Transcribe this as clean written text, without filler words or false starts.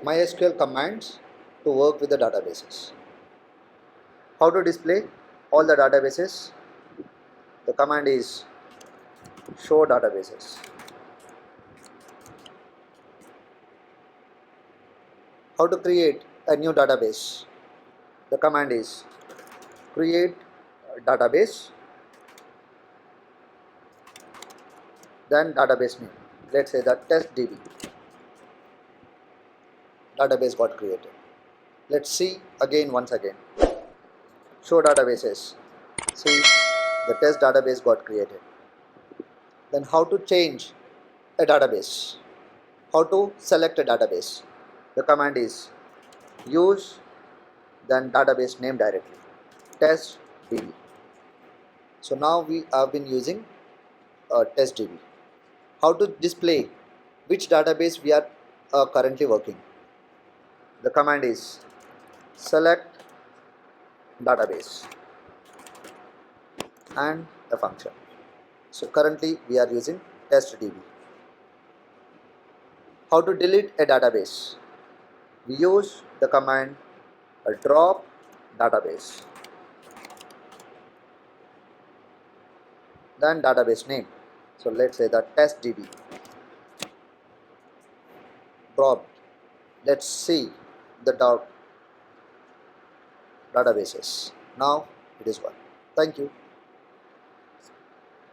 MySQL commands to work with the databases. How to display all the databases? The command is show databases. How to create a new database? The command is create database, then database name. Let's say that testDB database got created. Let's see again once again. Show databases. See, the test database got created. Then how to change a database? How to select a database? The command is use then database name directly, testDB. So now we have been using testDB. How to display which database we are currently working? The command is select database and a function. So currently we are using testDB. How to delete a database? We use the command drop database, then database name. So let's say that testDB dropped. Let's see the databases. Now it is one. Thank you.